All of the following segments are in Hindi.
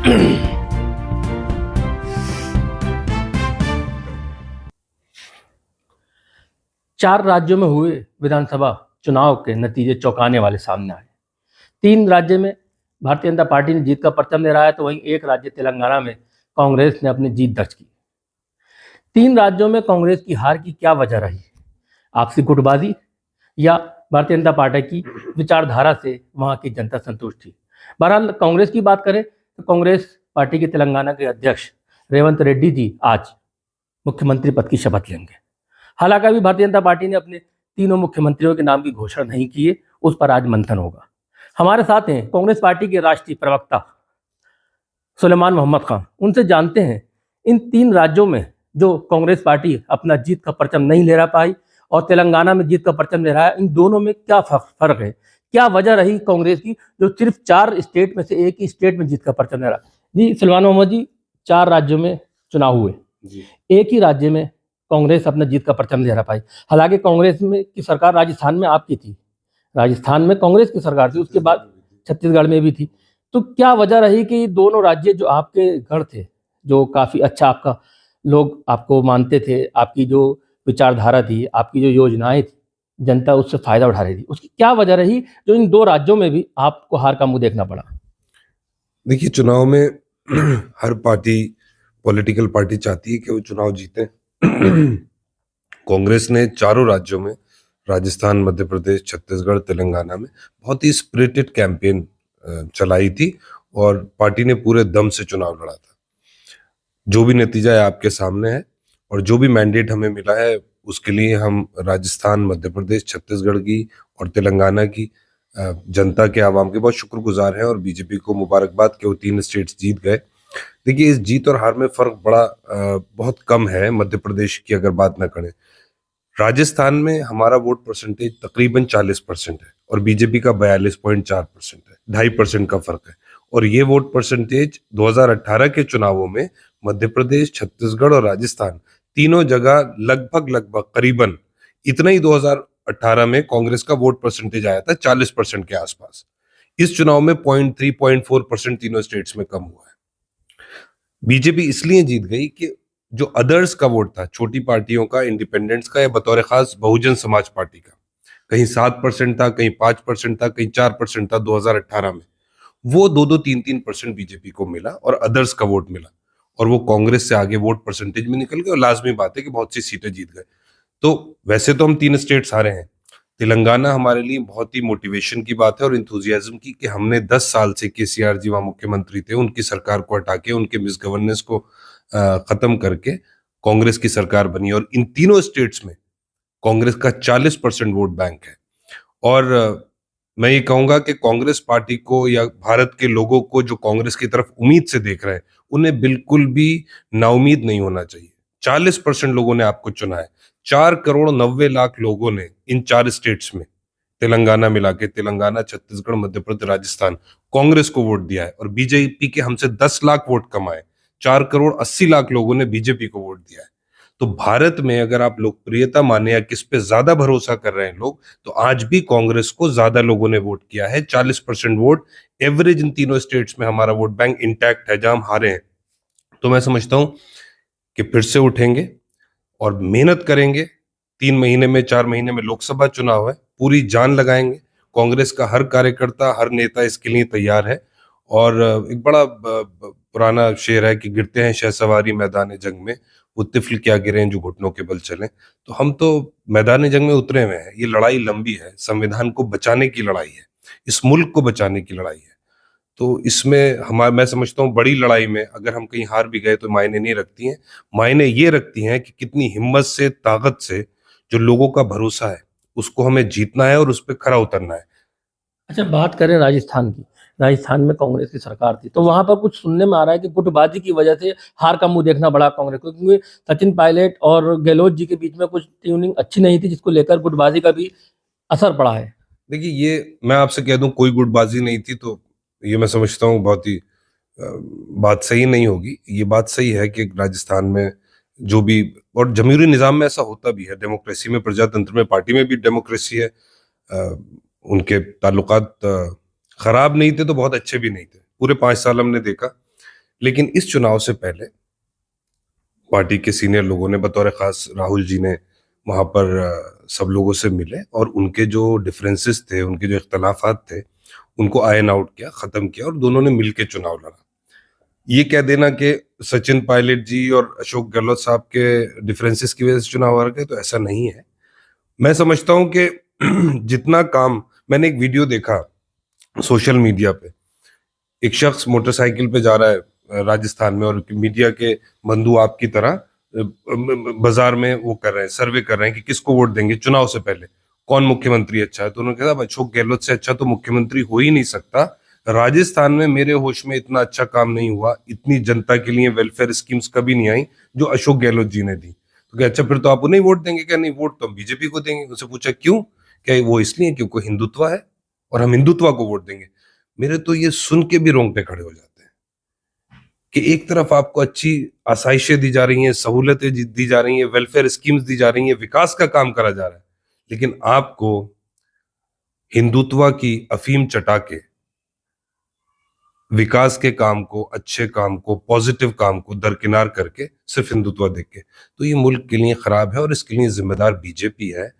चार राज्यों में हुए विधानसभा चुनाव के नतीजे चौंकाने वाले सामने आए। 3 राज्य में भारतीय जनता पार्टी ने जीत का परचम लहराया, तो वहीं एक राज्य तेलंगाना में कांग्रेस ने अपनी जीत दर्ज की। 3 राज्यों में कांग्रेस की हार की क्या वजह रही? आपसी गुटबाजी या भारतीय जनता पार्टी की विचारधारा से वहां की जनता संतुष्ट थी? बहरहाल कांग्रेस की बात करें तो कांग्रेस पार्टी के तेलंगाना के अध्यक्ष रेवंत रेड्डी जी आज मुख्यमंत्री पद की शपथ लेंगे। हालांकि अभी भारतीय जनता पार्टी ने अपने तीनों मुख्यमंत्रियों के नाम की घोषणा नहीं की है, उस पर आज मंथन होगा। हमारे साथ हैं कांग्रेस पार्टी के राष्ट्रीय प्रवक्ता सुलेमान मोहम्मद खान। उनसे जानते हैं इन 3 राज्यों में जो कांग्रेस पार्टी अपना जीत का परचम नहीं लहरा पाई और तेलंगाना में जीत का परचम लहराया, इन दोनों में क्या फर्क है, क्या वजह रही कांग्रेस की जो सिर्फ 4 स्टेट में से एक ही स्टेट में जीत का परचम लहरा? जी सुलेमान मोहम्मद जी, 4 राज्यों में चुनाव हुए, एक ही राज्य में कांग्रेस अपना जीत का परचम लहरा पाई। हालांकि कांग्रेस में की सरकार राजस्थान में आपकी थी, राजस्थान में कांग्रेस की सरकार थी, उसके बाद छत्तीसगढ़ में भी थी। तो क्या वजह रही कि दोनों राज्य जो आपके गढ़ थे, जो काफ़ी अच्छा आपका लोग आपको मानते थे, आपकी जो विचारधारा थी, आपकी जो योजनाएं थी, जनता उससे फायदा उठा रही थी, उसकी क्या वजह रही जो इन 2 राज्यों में भी आपको हार का मुंह देखना पड़ा? देखिए, चुनाव में हर पार्टी, पॉलिटिकल पार्टी चाहती है कि वो चुनाव जीते। कांग्रेस ने चारों राज्यों में, राजस्थान, मध्य प्रदेश, छत्तीसगढ़, तेलंगाना में बहुत ही स्पिरिटेड कैंपेन चलाई थी और पार्टी ने पूरे दम से चुनाव लड़ा था। जो भी नतीजा है आपके सामने है और जो भी मैंडेट हमें मिला है उसके लिए हम राजस्थान, मध्य प्रदेश, छत्तीसगढ़ की और तेलंगाना की जनता के, आवाम के बहुत शुक्रगुजार हैं और बीजेपी को मुबारकबाद कि वो 3 स्टेट्स जीत गए। देखिए, इस जीत और हार में फर्क बहुत कम है। मध्य प्रदेश की अगर बात ना करें, राजस्थान में हमारा वोट परसेंटेज तकरीबन 40% है और बीजेपी का 42.4% है, 2.5% का फर्क है। और ये वोट परसेंटेज 2018 के चुनावों में मध्य प्रदेश, छत्तीसगढ़ और राजस्थान तीनों जगह लगभग करीबन इतना ही 2018 में कांग्रेस का वोट परसेंटेज आया था, 40% के आसपास। इस चुनाव में 0.3, 0.4% तीनों स्टेट्स में कम हुआ है। बीजेपी इसलिए जीत गई कि जो अदर्स का वोट था, छोटी पार्टियों का, इंडिपेंडेंट्स का या बतौर खास बहुजन समाज पार्टी का, कहीं 7% था, कहीं 5% था, कहीं 4% था 2018 में, वो 2-2, 3-3% बीजेपी को मिला और अदर्स का वोट मिला और वो कांग्रेस से आगे वोट परसेंटेज में निकल गए और लाजमी बात है कि बहुत सी सीटें जीत गए। तो वैसे तो हम 3 स्टेट्स हारे हैं। तेलंगाना हमारे लिए बहुत ही मोटिवेशन की बात है और इंथुजियाज्म की कि हमने 10 साल से केसीआर जी वहां मुख्यमंत्री थे, उनकी सरकार को हटा के, उनके मिस गवर्नेंस को खत्म करके कांग्रेस की सरकार बनी और इन तीनों स्टेट्स में कांग्रेस का 40% वोट बैंक है। और मैं ये कहूंगा कि कांग्रेस पार्टी को या भारत के लोगों को जो कांग्रेस की तरफ उम्मीद से देख रहे हैं, उन्हें बिल्कुल भी नाउमीद नहीं होना चाहिए। 40% लोगों ने आपको चुना है। 4,90,00,000 लोगों ने इन 4 स्टेट्स में, तेलंगाना मिला के, तेलंगाना, छत्तीसगढ़, मध्य प्रदेश, राजस्थान, कांग्रेस को वोट दिया है और बीजेपी के हमसे 10 लाख वोट कम आए। 4,80,00,000 लोगों ने बीजेपी को वोट दिया है। तो भारत में अगर आप लोकप्रियता माने या किस पे ज्यादा भरोसा कर रहे हैं लोग, तो आज भी कांग्रेस को ज्यादा लोगों ने वोट किया है। 40% वोट एवरेज इन तीनों स्टेट्स में हमारा वोट बैंक इंटैक्ट है, जहां हम हारे हैं। तो मैं समझता हूं कि फिर से उठेंगे और मेहनत करेंगे। 3 महीने में, 4 महीने में लोकसभा चुनाव है, पूरी जान लगाएंगे। कांग्रेस का हर कार्यकर्ता, हर नेता इसके लिए तैयार है। और एक बड़ा पुराना शेर है कि गिरते हैं शहसवारी मैदान जंग में, वो तिफल क्या गिरे जो घुटनों के बल चले। तो हम तो मैदान जंग में उतरे हुए हैं। ये लड़ाई लंबी है, संविधान को बचाने की लड़ाई है, इस मुल्क को बचाने की लड़ाई है। तो इसमें मैं समझता हूँ बड़ी लड़ाई में अगर हम कहीं हार भी गए तो मायने नहीं रखती हैं। मायने ये रखती हैं कि कितनी हिम्मत से, ताकत से जो लोगों का भरोसा है उसको हमें जीतना है और उस पर खरा उतरना है। अच्छा, बात करें राजस्थान की, राजस्थान में कांग्रेस की सरकार थी, तो वहां पर कुछ सुनने में आ रहा है कि गुटबाजी की वजह से हार का मुंह देखना पड़ा कांग्रेस को, क्योंकि सचिन पायलट और गहलोत जी के बीच में कुछ ट्यूनिंग अच्छी नहीं थी, जिसको लेकर गुटबाजी का भी असर पड़ा है। देखिए, ये मैं आपसे कह दूं कोई गुटबाजी नहीं थी तो ये मैं समझता हूँ बहुत ही बात सही नहीं होगी। ये बात सही है कि राजस्थान में जो भी, और जमहूरी निज़ाम में ऐसा होता भी है, डेमोक्रेसी में, प्रजातंत्र में, पार्टी में भी डेमोक्रेसी है। उनके ताल्लुकात खराब नहीं थे तो बहुत अच्छे भी नहीं थे। पूरे 5 साल हमने देखा लेकिन इस चुनाव से पहले पार्टी के सीनियर लोगों ने बतौर खास राहुल जी ने वहां पर सब लोगों से मिले और उनके जो डिफरेंसेस थे, उनके जो इख्तलाफात थे, उनको आयन आउट किया, खत्म किया और दोनों ने मिलकर चुनाव लड़ा। ये कह देना कि सचिन पायलट जी और अशोक गहलोत साहब के डिफरेंसेस की वजह से चुनाव हार गए, तो ऐसा नहीं है। मैं समझता हूं कि जितना काम, मैंने एक वीडियो देखा सोशल मीडिया पे, एक शख्स मोटरसाइकिल पे जा रहा है राजस्थान में, और मीडिया के बंधु आपकी तरह बाजार में वो कर रहे हैं, सर्वे कर रहे हैं कि किसको वोट देंगे चुनाव से पहले, कौन मुख्यमंत्री अच्छा है। तो उन्होंने कहा अशोक गहलोत से अच्छा तो मुख्यमंत्री हो ही नहीं सकता। राजस्थान में मेरे होश में इतना अच्छा काम नहीं हुआ, इतनी जनता के लिए वेलफेयर स्कीम्स कभी नहीं आई जो अशोक गहलोत जी ने दी। तो क्या अच्छा फिर तो आप उन्हें वोट देंगे? क्या नहीं, वोट तो हम बीजेपी को देंगे। उनसे पूछा क्यों? क्या वो इसलिए क्योंकि हिंदुत्व है और हम हिंदुत्व को वोट देंगे। मेरे तो ये सुन के भी रोंगटे खड़े हो जाते हैं कि एक तरफ आपको अच्छी आसाइशें दी जा रही हैं, सहूलतें दी जा रही हैं, वेलफेयर स्कीम्स दी जा रही हैं, विकास का काम करा जा रहा है, लेकिन आपको हिंदुत्व की अफीम चटा के विकास के काम को, अच्छे काम को, पॉजिटिव काम को दरकिनार करके सिर्फ हिंदुत्व देख के, तो ये मुल्क के लिए खराब है। और इसके लिए जिम्मेदार बीजेपी है,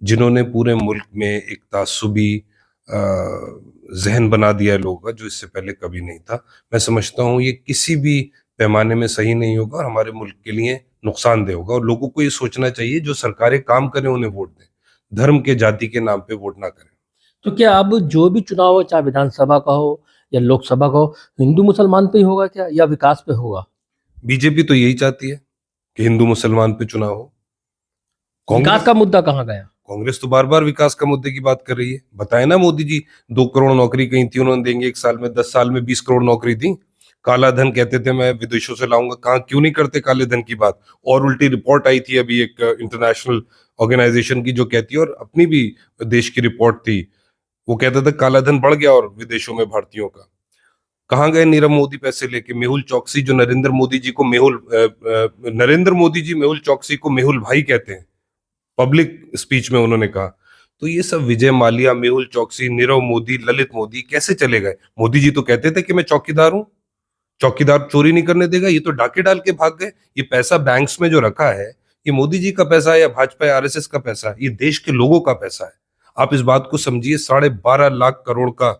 जिन्होंने पूरे मुल्क में एक तासुबी जहन बना दिया है लोगों का, जो इससे पहले कभी नहीं था। मैं समझता हूँ ये किसी भी पैमाने में सही नहीं होगा और हमारे मुल्क के लिए नुकसानदेह होगा। और लोगों को ये सोचना चाहिए जो सरकारें काम करें उन्हें वोट दें, धर्म के, जाति के नाम पे वोट ना करें। तो क्या अब जो भी चुनाव हो, चाहे विधानसभा का हो या लोकसभा का हो, हिंदू मुसलमान पे ही होगा क्या, या विकास पे होगा? बीजेपी तो यही चाहती है कि हिंदू मुसलमान पे चुनाव हो। विकास का मुद्दा कहाँ गया? कांग्रेस तो बार बार विकास का मुद्दे की बात कर रही है। बताए ना मोदी जी, 2 करोड़ नौकरी कही थी उन्होंने, देंगे 1 साल में, 10 साल में 20 करोड़ नौकरी दी। काला धन कहते थे मैं विदेशों से लाऊंगा, कहाँ, क्यों नहीं करते काले धन की बात? और उल्टी रिपोर्ट आई थी अभी एक इंटरनेशनल ऑर्गेनाइजेशन की जो कहती है, और अपनी भी देश की रिपोर्ट थी, वो कहता था काला धन बढ़ गया और विदेशों में भारतीयों का। कहाँ गए नीरव मोदी पैसे लेके? मेहुल चौकसी जो नरेंद्र मोदी जी को नरेंद्र मोदी जी मेहुल चौकसी को मेहुल भाई कहते हैं, पब्लिक स्पीच में उन्होंने कहा। तो ये सब विजय माल्या, मेहुल चौकसी, नीरव मोदी, ललित मोदी कैसे चले गए? मोदी जी तो कहते थे कि मैं चौकीदार हूं, चौकीदार चोरी नहीं करने देगा, ये तो डाके डाल के भाग गए। ये पैसा बैंक्स में जो रखा है, ये मोदी जी का पैसा है या भाजपा या आरएसएस का पैसा है? ये देश के लोगों का पैसा है। आप इस बात को समझिए, 12.5 लाख करोड़ का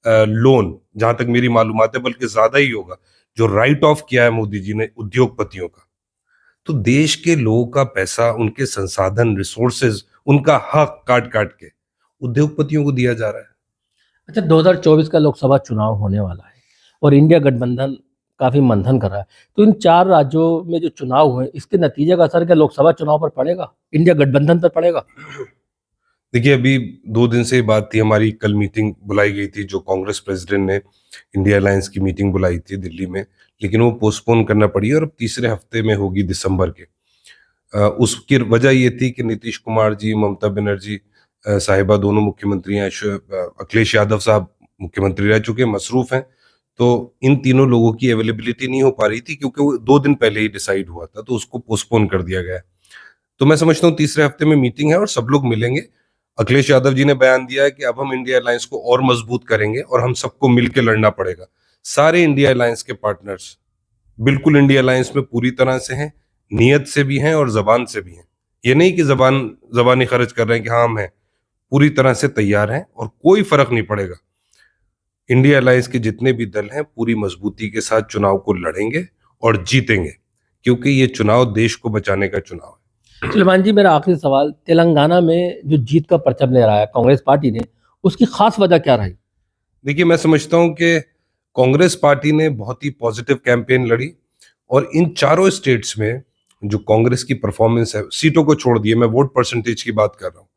लोन, जहां तक मेरी मालूमात है, बल्कि ज्यादा ही होगा, जो राइट ऑफ किया है मोदी जी ने उद्योगपतियों का। तो देश के लोगों का पैसा, उनके संसाधन, रिसोर्सेज, उनका हक काट काट के उद्योगपतियों को दिया जा रहा है। अच्छा, 2024 का लोकसभा चुनाव होने वाला है और इंडिया गठबंधन काफी मंथन कर रहा है, तो इन 4 राज्यों में जो चुनाव हुए, इसके नतीजे का असर क्या लोकसभा चुनाव पर पड़ेगा, इंडिया गठबंधन पर पड़ेगा? देखिए, अभी 2 दिन से बात थी, हमारी कल मीटिंग बुलाई गई थी, जो कांग्रेस प्रेसिडेंट ने इंडिया अलायंस की मीटिंग बुलाई थी दिल्ली में, लेकिन वो पोस्टपोन करना पड़ी और अब तीसरे हफ्ते में होगी दिसंबर के। उसकी वजह ये थी कि नीतीश कुमार जी, ममता बनर्जी साहिबा दोनों मुख्यमंत्री हैं, अखिलेश यादव साहब मुख्यमंत्री रह चुके, मसरूफ हैं, तो इन तीनों लोगों की अवेलेबिलिटी नहीं हो पा रही थी, क्योंकि वो 2 दिन पहले ही डिसाइड हुआ था, तो उसको पोस्टपोन कर दिया गया। तो मैं समझता हूँ तीसरे हफ्ते में मीटिंग है और सब लोग मिलेंगे। अखिलेश यादव जी ने बयान दिया है कि अब हम इंडिया अलायंस को और मजबूत करेंगे और हम सबको मिलकर लड़ना पड़ेगा। सारे इंडिया अलायंस के पार्टनर्स बिल्कुल इंडिया अलायंस में पूरी तरह से हैं, नीयत से भी हैं और जबान से भी हैं। ये नहीं कि जबानी खर्च कर रहे हैं कि हाँ हम हैं, पूरी तरह से तैयार हैं और कोई फर्क नहीं पड़ेगा। इंडिया अलायंस के जितने भी दल हैं पूरी मजबूती के साथ चुनाव को लड़ेंगे और जीतेंगे, क्योंकि ये चुनाव देश को बचाने का चुनाव है। सुलेमान जी, मेरा आखिरी सवाल, तेलंगाना में जो जीत का परचम लहराया कांग्रेस पार्टी ने, उसकी खास वजह क्या रही? देखिए, मैं समझता हूं कि कांग्रेस पार्टी ने बहुत ही पॉजिटिव कैंपेन लड़ी और इन चारों स्टेट्स में जो कांग्रेस की परफॉर्मेंस है, सीटों को छोड़ दिए, मैं वोट परसेंटेज की बात कर रहा हूं,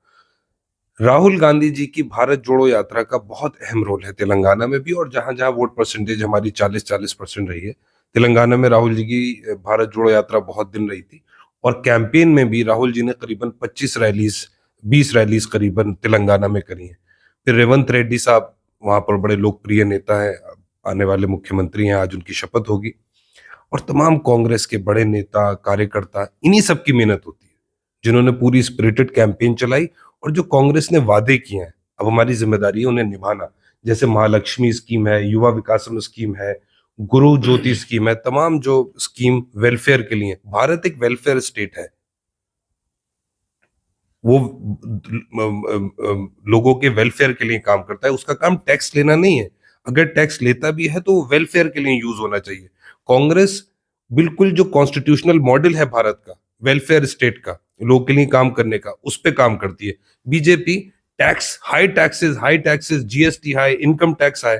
राहुल गांधी जी की भारत जोड़ो यात्रा का बहुत अहम रोल है तेलंगाना में भी। और जहां जहां वोट परसेंटेज हमारी 40% रही है, तेलंगाना में राहुल जी की भारत जोड़ो यात्रा बहुत दिन रही थी। और कैंपेन में भी राहुल जी ने करीबन 20 रैलीज करीबन तेलंगाना में करी हैं। फिर रेवंत रेड्डी साहब वहां पर बड़े लोकप्रिय नेता हैं, आने वाले मुख्यमंत्री हैं, आज उनकी शपथ होगी। और तमाम कांग्रेस के बड़े नेता, कार्यकर्ता, इन्हीं सब की मेहनत होती है, जिन्होंने पूरी स्पिरिटेड कैंपेन चलाई। और जो कांग्रेस ने वादे किए हैं, अब हमारी जिम्मेदारी है उन्हें निभाना। जैसे महालक्ष्मी स्कीम है, युवा विकासम स्कीम है, गुरु ज्योति स्कीम है, तमाम जो स्कीम वेलफेयर के लिए, भारत एक वेलफेयर स्टेट है। वो लोगों के वेलफेयर के लिए काम करता है, उसका काम टैक्स लेना नहीं है। अगर टैक्स लेता भी है तो वो वेलफेयर के लिए यूज होना चाहिए। कांग्रेस बिल्कुल जो कॉन्स्टिट्यूशनल मॉडल है भारत का, वेलफेयर स्टेट का, लोगों के लिए काम करने का, उस पे काम करती है। BJP high taxes, GST high, income tax high,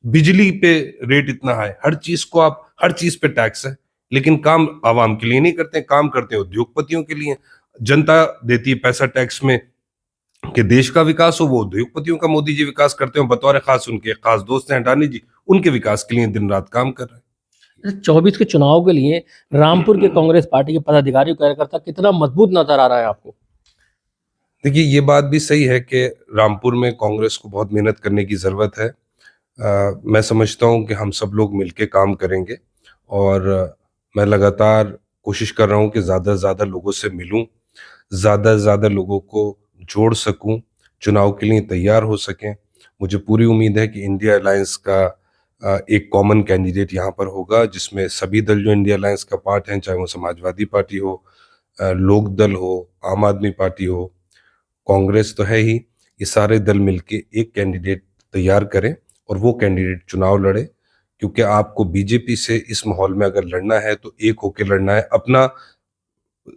बिजली पे रेट इतना हाई, हर चीज पे टैक्स है, लेकिन काम आवाम के लिए नहीं करते, काम करते हैं उद्योगपतियों के लिए। जनता देती है पैसा टैक्स में कि देश का विकास हो, वो उद्योगपतियों का मोदी जी विकास करते हो, बतौर खास उनके खास दोस्त हैं अडानी जी, उनके विकास के लिए दिन रात काम कर रहे हैं। 24 के चुनाव के लिए रामपुर के कांग्रेस पार्टी के पदाधिकारी कार्यकर्ता कितना मजबूत नजर आ रहा है आपको? देखिए, ये बात भी सही है कि रामपुर में कांग्रेस को बहुत मेहनत करने की जरूरत है। मैं समझता हूँ कि हम सब लोग मिलके काम करेंगे, और मैं लगातार कोशिश कर रहा हूँ कि ज़्यादा से ज़्यादा लोगों से मिलूं, ज़्यादा से ज़्यादा लोगों को जोड़ सकूं, चुनाव के लिए तैयार हो सकें। मुझे पूरी उम्मीद है कि इंडिया अलायंस का एक कॉमन कैंडिडेट यहाँ पर होगा, जिसमें सभी दल जो इंडिया अलायंस का पार्ट हैं, चाहे वो समाजवादी पार्टी हो, लोक दल हो, आम आदमी पार्टी हो, कांग्रेस तो है ही, ये सारे दल मिलके एक कैंडिडेट तैयार करें और वो कैंडिडेट चुनाव लड़े। क्योंकि आपको बीजेपी से इस माहौल में अगर लड़ना है तो एक होकर लड़ना है। अपना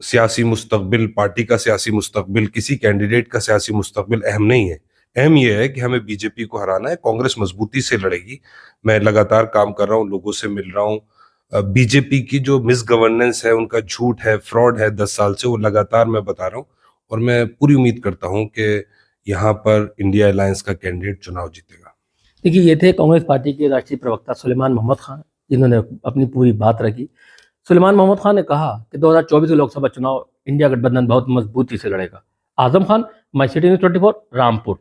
सियासी मुस्तकबिल, पार्टी का सियासी मुस्तकबिल, किसी कैंडिडेट का सियासी मुस्तकबिल अहम नहीं है। अहम यह है कि हमें बीजेपी को हराना है। कांग्रेस मजबूती से लड़ेगी। मैं लगातार काम कर रहा हूँ, लोगों से मिल रहा हूँ। बीजेपी की जो मिस गवर्नेंस है, उनका झूठ है, फ्रॉड है 10 साल से, वो लगातार मैं बता रहा हूँ, और मैं पूरी उम्मीद करता हूँ कि यहाँ पर इंडिया अलायंस का कैंडिडेट चुनाव जीतेगा। देखिए, ये थे कांग्रेस पार्टी के राष्ट्रीय प्रवक्ता सुलेमान मोहम्मद खान, जिन्होंने अपनी पूरी बात रखी। सुलेमान मोहम्मद खान ने कहा कि 2024 के लोकसभा चुनाव इंडिया गठबंधन बहुत मजबूती से लड़ेगा। Azam Khan, my city news 24, Rampur.